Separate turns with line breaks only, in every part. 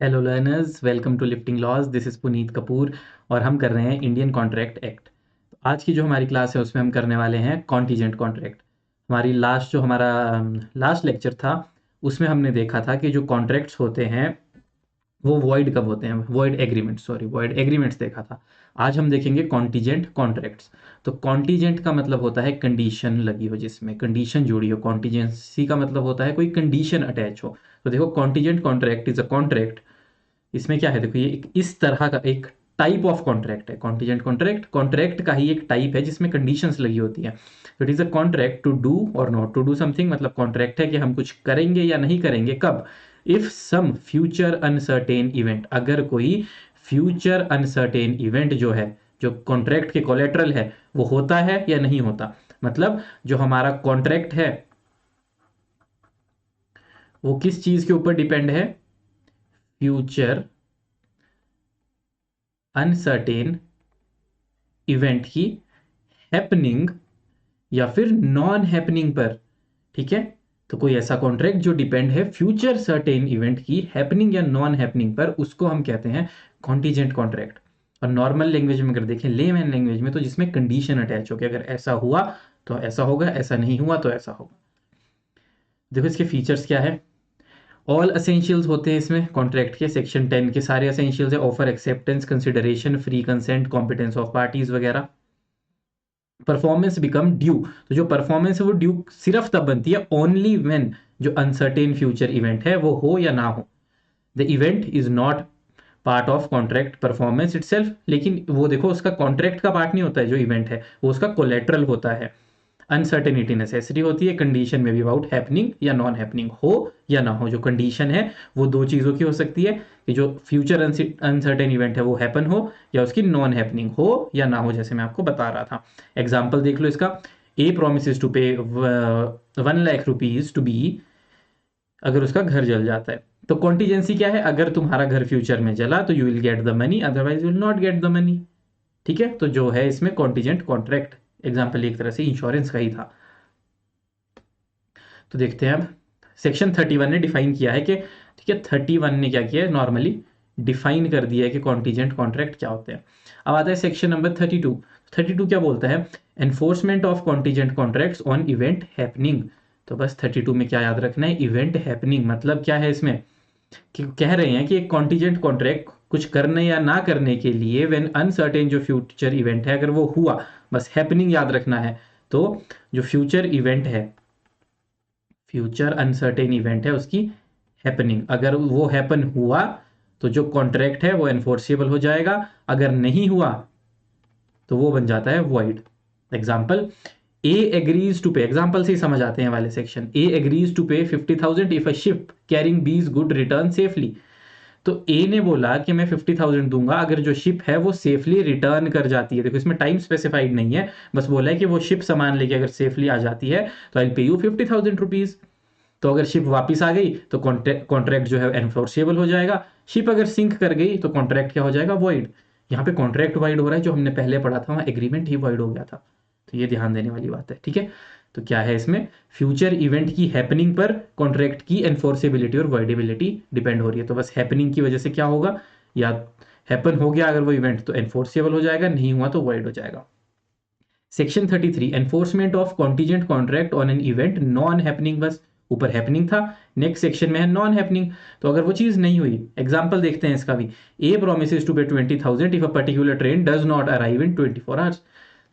Hello learners, welcome to Lifting Laws. This is Puneet Kapoor और हम कर रहे हैं इंडियन कॉन्ट्रैक्ट एक्ट। तो आज की जो हमारी क्लास है उसमें हम करने वाले हैं कॉन्टीजेंट कॉन्ट्रैक्ट। हमारा लास्ट लेक्चर था उसमें हमने देखा था कि जो कॉन्ट्रैक्ट्स होते हैं वो वॉइड कब होते हैं। वॉइड एग्रीमेंट्स देखा था। आज हम देखेंगे कॉन्टीजेंट कॉन्ट्रैक्ट्स। तो कॉन्टीजेंट का मतलब होता है कंडीशन लगी हो, जिसमें कंडीशन जुड़ी हो। कॉन्टीजेंसी का मतलब होता है कोई कंडीशन अटैच हो। तो देखो, contingent contract is a contract. इसमें क्या है, देखो, ये इस तरह का एक टाइप ऑफ कॉन्ट्रैक्ट है। कॉन्टीजेंट कॉन्ट्रैक्ट कॉन्ट्रैक्ट का ही एक टाइप है जिसमें कंडीशंस लगी होती हैं। तो it is a contract to do और नॉट टू डू समथिंग। मतलब कॉन्ट्रैक्ट है कि हम कुछ करेंगे या नहीं करेंगे। कब? If some future uncertain event, अगर कोई फ्यूचर अनसर्टेन इवेंट जो है, जो कॉन्ट्रैक्ट के कोलेटरल है, वो होता है या नहीं होता। मतलब जो हमारा कॉन्ट्रैक्ट है वो किस चीज के ऊपर डिपेंड है? फ्यूचर अनसर्टेन इवेंट की हैपनिंग या फिर नॉन हैपनिंग पर। ठीक है। तो कोई ऐसा कॉन्ट्रैक्ट जो डिपेंड है फ्यूचर सर्टेन इवेंट की हैपनिंग या नॉन हैपनिंग पर, उसको हम कहते हैं कॉन्टीजेंट कॉन्ट्रैक्ट। और नॉर्मल लैंग्वेज में अगर देखें, लेमैन लैंग्वेज में, तो जिसमें कंडीशन अटैच हो कि अगर ऐसा हुआ तो ऐसा होगा, ऐसा नहीं हुआ तो ऐसा होगा। देखो इसके फीचर्स क्या है। ऑल असेंशियल्स होते हैं इसमें कॉन्ट्रैक्ट के। सेक्शन 10 के सारे असेंशियल्स है। Offer, acceptance, consideration, free consent, competence of parties वगैरह। Performance become due. तो जो परफॉर्मेंस है वो ड्यू सिर्फ तब बनती है ओनली व्हेन जो अनसर्टेन फ्यूचर इवेंट है वो हो या ना हो। The event is not part of contract performance itself. लेकिन वो देखो, उसका कॉन्ट्रैक्ट का पार्ट नहीं होता है जो इवेंट है, वो उसका कोलेट्रल होता है। अनसर्टेनिटी नेसेसरी होती है कंडीशन में भी, अबाउट हैपनिंग या नॉन हैपनिंग, हो या ना हो। जो कंडीशन है वो दो चीज़ों की हो सकती है कि जो फ्यूचर अनसर्टेन इवेंट है वो हैपन हो या उसकी नॉन हैपनिंग हो या ना हो, जैसे मैं आपको बता रहा था। एग्जाम्पल देख लो इसका। ए प्रोमिस टू पे 1 लाख रुपीज टू बी, अगर उसका घर जल जाता है। तो कॉन्टीजेंसी क्या है? अगर तुम्हारा घर फ्यूचर में जला तो you will get the money, otherwise you will not get the money. ठीक है। तो जो है इसमें कॉन्टीजेंट कॉन्ट्रैक्ट एग्जाम्पल एक तरह से इंश्योरेंस का ही था। तो देखते हैं अब। सेक्शन 31 ने डिफाइन किया है कि, ठीक है, 31 ने क्या किया है, नॉर्मली डिफाइन कर दिया है कि कॉन्टीजेंट कॉन्ट्रैक्ट क्या होते हैं। अब आता है सेक्शन नंबर 32। 32 क्या बोलता है? Enforcement of contingent contracts on event happening. तो बस 32 में क्या याद रखना है? Event happening. मतलब क्या है इसमें कि कह रहे हैं कि एक कॉन्टीजेंट कॉन्ट्रैक्ट कुछ करने या ना करने के लिए व्हेन अनसर्टेन जो फ्यूचर इवेंट है अगर वो हुआ, बस हैपनिंग याद रखना है। तो जो फ्यूचर इवेंट है, फ्यूचर अनसर्टेन इवेंट है, उसकी हैपनिंग, अगर वो हैपन हुआ तो जो कॉन्ट्रैक्ट है वो एनफोर्सेबल हो जाएगा। अगर नहीं हुआ तो वो बन जाता है void. Example, A agrees to pay, example से ही समझ आते हैं वाले सेक्शन। ए एग्रीज टू पे 50,000 इफ अ शिप कैरिंग बीज गुड रिटर्न सेफली। तो ए ने बोला कि मैं 50,000 दूंगा अगर जो शिप है वो सेफली रिटर्न कर जाती है। देखो इसमें टाइम स्पेसिफाइड नहीं है, बस बोला है कि वो शिप सामान लेके अगर सेफली आ जाती है तो आई पे यू 50,000 रुपीज। तो अगर शिप वापस आ गई तो कॉन्ट्रैक्ट जो है एनफोर्सेबल हो जाएगा। शिप अगर सिंक कर गई तो कॉन्ट्रैक्ट क्या हो जाएगा? वॉइड। यहाँ पे कॉन्ट्रैक्ट वाइड हो रहा है, जो हमने पहले पढ़ा था वहाँ एग्रीमेंट ही वॉइड हो गया था। तो ये ध्यान देने वाली बात है। ठीक है। तो क्या है इसमें? फ्यूचर इवेंट की हैपनिंग पर कॉन्ट्रैक्ट की एनफोर्सेबिलिटी और वॉइडेबिलिटी डिपेंड हो रही है। तो बस हैपनिंग की वजह से क्या होगा, या हैपन हो गया अगर वो इवेंट तो एनफोर्सेबल हो जाएगा, नहीं हुआ तो वॉइड हो जाएगा। Section 33, enforcement of contingent contract on an event non happening. बस ऊपर हैपनिंग था, नेक्स्ट सेक्शन में है नॉन हैपनिंग। तो अगर वो चीज नहीं हुई, एग्जांपल देखते हैं इसका भी। ए प्रोमिस टू पे 20,000 if a particular train does not arrive in 24 hours.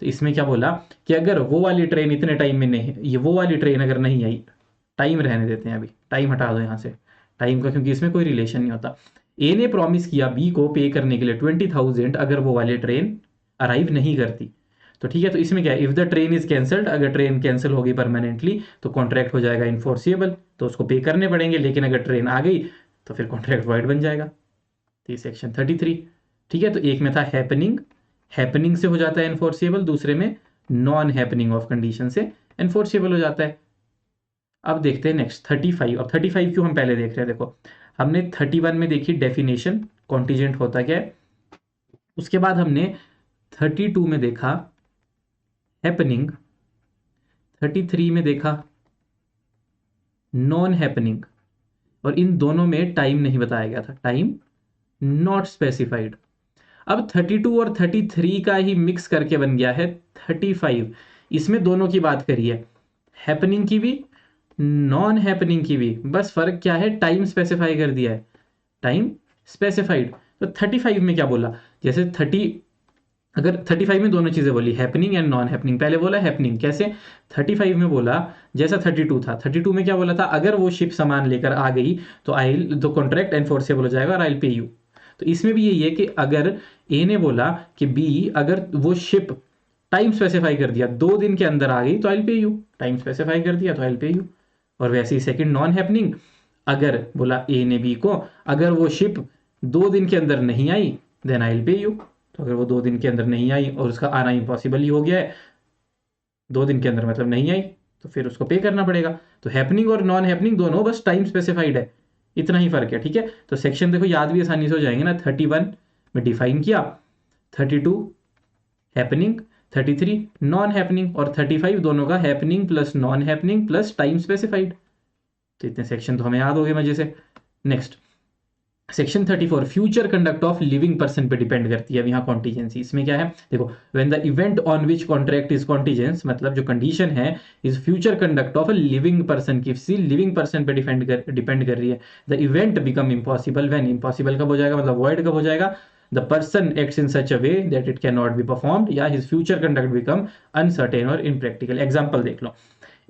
तो इसमें क्या बोला कि अगर वो वाली ट्रेन इतने टाइम में नहीं, ये वो वाली ट्रेन अगर नहीं आई, टाइम रहने देते हैं, अभी टाइम हटा दो यहाँ से, टाइम का, क्योंकि इसमें कोई रिलेशन नहीं होता। ए ने प्रॉमिस किया बी को पे करने के लिए 20,000 अगर वो वाली ट्रेन अराइव नहीं करती। तो ठीक है। तो इसमें क्या है? If the train is cancelled, अगर ट्रेन कैंसिल होगी परमानेंटली तो कॉन्ट्रैक्ट हो जाएगा इनफोर्सिएबल, तो उसको पे करने पड़ेंगे। लेकिन अगर ट्रेन आ गई तो फिर कॉन्ट्रैक्ट वॉइड बन जाएगा। तो ये सेक्शन 33। ठीक है। तो एक में था हैपनिंग, हैपनिंग से हो जाता है इनफोर्सिएबल, दूसरे में नॉन हैपनिंग ऑफ कंडीशन से इनफोर्सिएबल हो जाता है। अब देखते हैं नेक्स्ट 35। अब 35 क्यों हम पहले देख रहे हैं, देखो हमने 31 में देखी डेफिनेशन कॉन्टीजेंट होता क्या है, उसके बाद हमने 32 में देखा हैपनिंग, 33 में देखा नॉन हैपनिंग, और इन दोनों में टाइम नहीं बताया गया था, टाइम नॉट स्पेसिफाइड। अब 32 और 33 का ही मिक्स करके बन गया है 35। इसमें दोनों की बात करिए, हैपनिंग की भी नॉन हैपनिंग की भी, बस फर्क क्या है, टाइम स्पेसिफाई कर दिया है, टाइम स्पेसिफाइड। तो 35 में क्या बोला, जैसे 30, अगर 35 में दोनों चीज़ें बोली, हैपनिंग एंड नॉन हैपनिंग, पहले बोला हैपनिंग कैसे, 35 में बोला जैसा 32 था, 32 में क्या बोला था, अगर वो शिप सामान लेकर आ गई तो आई तो कॉन्ट्रैक्ट एनफोर्सेबल हो जाएगा और आई पे यू। तो इसमें भी यही है कि अगर ए ने बोला कि बी अगर वो शिप टाइम स्पेसिफाई कर दिया 2 दिन के अंदर आ गई तो आई पे यू, टाइम स्पेसिफाई कर दिया तो आई पे यू। और वैसे ही सेकंड नॉन हैपनिंग, अगर बोला ए ने बी को अगर वो शिप 2 दिन के अंदर नहीं आई देन आई पे यू, तो अगर वो 2 दिन के अंदर नहीं आई और उसका आना इम्पॉसिबल ही हो गया है, 2 दिन के अंदर मतलब नहीं आई, तो फिर उसको पे करना पड़ेगा। तो हैपनिंग और नॉन हैपनिंग दोनों बस टाइम स्पेसिफाइड है, इतना ही फर्क है, ठीक है। तो सेक्शन देखो याद भी आसानी से हो जाएंगे ना, 31 में डिफाइन किया, 32 हैपनिंग, 33 नॉन हैपनिंग और 35 दोनों का happening plus non happening plus time specified. तो इतने सेक्शन तो हमें याद हो गए मजे से। Next section 34 future conduct of living person पे डिपेंड करती है अब यहाँ कॉन्टीजेंसी। इसमें क्या है देखो, when the event on which contract is contingent, मतलब जो कंडीशन है is future conduct of a living person, किसी लिविंग पर्सन पे डिपेंड कर रही है। The event become impossible when, impossible कब हो जाएगा मतलब वॉइड कब हो जाएगा, the person acts in such a way that it can not be performed या his future conduct become uncertain और इनप्रैक्टिकल। एग्जाम्पल देख लो,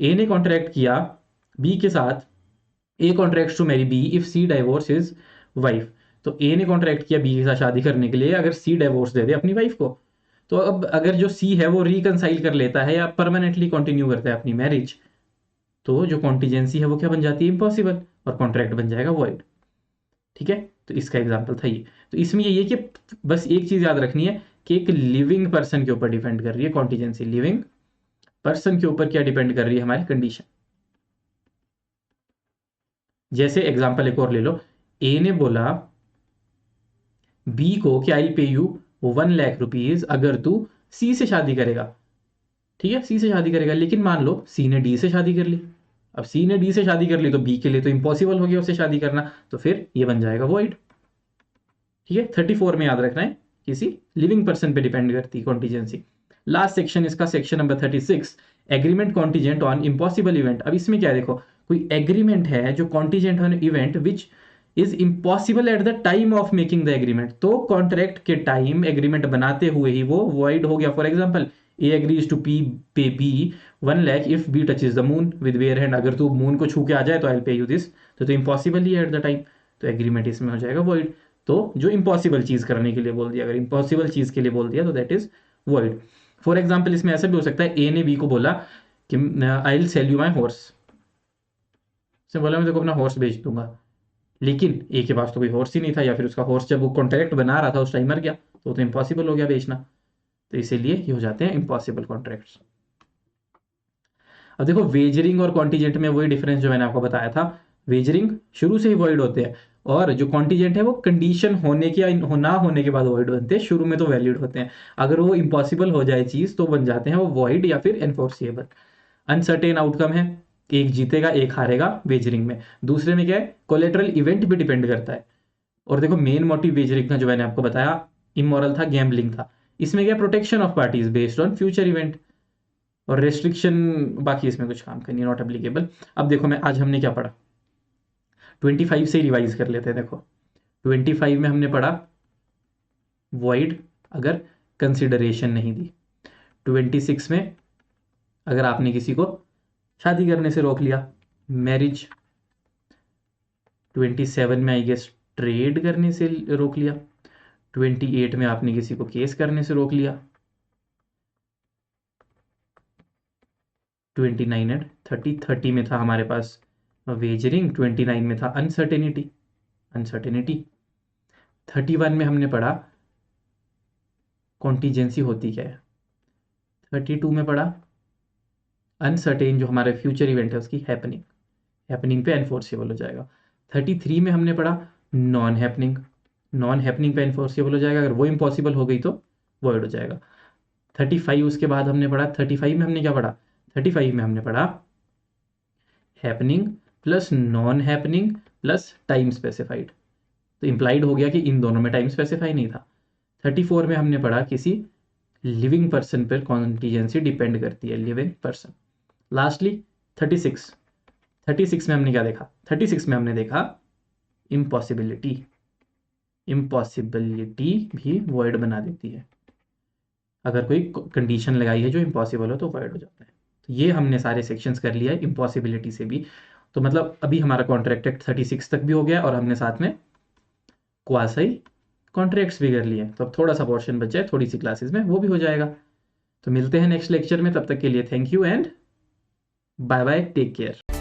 ए ने कॉन्ट्रैक्ट किया बी के साथ, A contracts to marry B if C divorce is wife. तो A ने contract किया बी के साथ शादी करने के लिए अगर सी डाइवोर्स दे दे अपनी वाइफ को। तो अब अगर जो सी है वो रिकनसाइल कर लेता है या परमानेंटली कंटिन्यू करता है अपनी मैरिज, तो जो कॉन्टीजेंसी है वो क्या बन जाती है, इम्पॉसिबल, और कॉन्ट्रैक्ट बन जाएगा वॉइड। ठीक है, तो इसका एग्जाम्पल था ये। तो इसमें ये है कि बस एक चीज याद रखनी है कि एक लिविंग पर्सन के ऊपर डिपेंड कर रही है कॉन्टीजेंसी, लिविंग पर्सन के ऊपर क्या डिपेंड कर रही है हमारी कंडीशन। जैसे एग्जाम्पल एक और ले लो, ए ने बोला बी को कि आई पे यू 1 लाख रुपीज अगर तू सी से शादी करेगा। ठीक है, सी से शादी करेगा, लेकिन मान लो सी ने डी से शादी कर ली। अब सी ने डी से शादी कर ली तो बी के लिए तो इम्पॉसिबल हो गया उससे शादी करना, तो फिर ये बन जाएगा वॉइड। ठीक है, 34 में याद रखना है किसी लिविंग पर्सन पे डिपेंड करती कॉन्टीजेंसी। लास्ट सेक्शन इसका section number 36 agreement contingent on impossible event. अब इसमें क्या देखो, कोई एग्रीमेंट है जो contingent on event which is impossible at the time of making the agreement, तो कॉन्ट्रैक्ट के टाइम एग्रीमेंट बनाते हुए ही वो वॉइड हो गया। For example A agrees to pay B 1 lakh if B touches the moon with where hand, अगर तू मून को छू के आ जाए तो आई पे यू दिस, तो impossible he eight the time, तो एग्रीमेंट इसमें हो जाएगा वॉइड। तो जो इम्पॉसिबल चीज करने के लिए बोल दिया, अगर इम्पॉसिबल चीज के लिए बोल दिया तो that is void. For example इसमें ऐसा भी हो सकता है, ए ने बी को बोला कि I will sell you my horse, उसने बोला मैं तेरे को अपना हॉर्स बेच दूंगा, लेकिन ए के पास तो कोई हॉर्स ही नहीं था, या फिर उसका हॉर्स जब वो कॉन्ट्रैक्ट बना रहा था उस टाइम मर गया, तो इम्पॉसिबल हो गया बेचना। तो इसीलिए ये हो जाते हैं इम्पॉसिबल कॉन्ट्रैक्ट्स। अब देखो वेजरिंग और कॉन्टीजेंट में वही डिफरेंस जो मैंने आपको बताया था, वेजरिंग शुरू से ही वॉइड होते हैं और जो कॉन्टीजेंट है वो कंडीशन होने के या ना होने के बाद वॉइड बनते हैं, शुरू में तो वैलिड होते हैं। अगर वो इम्पॉसिबल हो जाए चीज तो बन जाते हैं वो वॉइड या फिर एनफोर्सिएबल। अनसर्टेन आउटकम है, एक जीतेगा एक हारेगा वेजरिंग में। दूसरे में क्या है, कोलेटरल इवेंट भी डिपेंड करता है। और देखो मेन मोटिव वेजरिंग का जो मैंने आपको बताया इमोरल था, गैम्बलिंग था। इसमें क्या, protection of parties based on future event, और रेस्ट्रिक्शन बाकी इसमें कुछ काम का नहीं, नॉट एप्लीकेबल। अब देखो मैं आज हमने क्या पढ़ा, 25 से रिवाइज कर लेते हैं। देखो 25 में हमने पढ़ा वॉइड अगर कंसिडरेशन नहीं दी, 26 में अगर आपने किसी को शादी करने से रोक लिया, मैरिज, 27 में आई गेस ट्रेड करने से रोक लिया, 28 में आपने किसी को केस करने से रोक लिया, 29 एंड 30 में था हमारे पास वेजरिंग, 29 में था अनसर्टेनिटी, 31 में हमने पढ़ा कॉन्टीजेंसी होती क्या है, 32 में पढ़ा अनसर्टेन जो हमारे फ्यूचर इवेंट है उसकी हैपनिंग, हैपनिंग पे एनफोर्सेबल हो जाएगा। 33 में हमने पढ़ा नॉन हैपनिंग, नॉन हैपनिंग पे एनफोर्सेबल हो जाएगा, अगर वो इम्पॉसिबल हो गई तो वॉइड हो जाएगा। 35 उसके बाद हमने पढ़ा, 35 में हमने क्या पढ़ा, 35 में हमने पढ़ा happening plus non happening plus time specified. तो इम्प्लाइड हो गया कि इन दोनों में टाइम स्पेसिफाई नहीं था। 34 में हमने पढ़ा किसी लिविंग पर्सन पर कॉन्टीजेंसी डिपेंड करती है, लिविंग पर्सन। लास्टली 36, 36 में हमने क्या देखा? 36 में हमने देखा इम्पॉसिबिलिटी। इम्पॉसिबिलिटी भी वॉइड बना देती है, अगर कोई कंडीशन लगाई है जो इम्पॉसिबल हो तो वॉइड हो जाता है। तो ये हमने सारे सेक्शंस कर लिया है इम्पॉसिबिलिटी से भी। तो मतलब अभी हमारा कॉन्ट्रैक्ट एक्ट 36 तक भी हो गया और हमने साथ में क्वासी कॉन्ट्रैक्ट्स भी कर लिए। तो अब थोड़ा सा पोर्शन बच जाए थोड़ी सी क्लासेस में, वो भी हो जाएगा। तो मिलते हैं नेक्स्ट लेक्चर में, तब तक के लिए thank you and bye bye, take care.